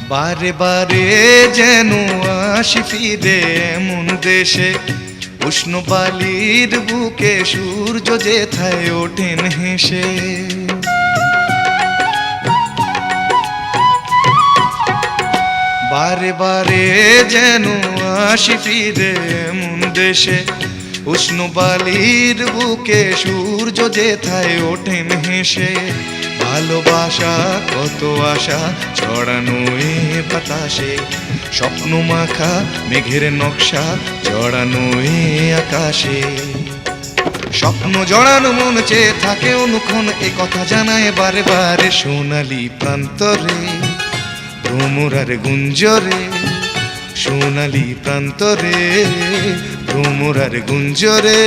বারে বারে যেন আসি ফিরে এমন দেশে, উষ্ণ বালির বুকে সূর্য যেথায় ওঠেন হেসে। বারে বারে যেন আসি ফিরে এমন দেশে, উষ্ণ বালির বুকে সূর্য যেথায় ওঠেন হেসে। ভালোবাসা কত আশা ছড়ানো এ বাতাসে, স্বপ্ন মাখা মেঘের নকশা জড়ানো এ আকাশে। স্বপ্ন জড়ানো মন চেয়ে থাকে অনুক্ষণ, এ কথা জানায় বারে বারে সোনালি প্রান্তরে ভ্রমরার গুঞ্জরে। সোনালি প্রান্তরে ভ্রমরার গুঞ্জরে।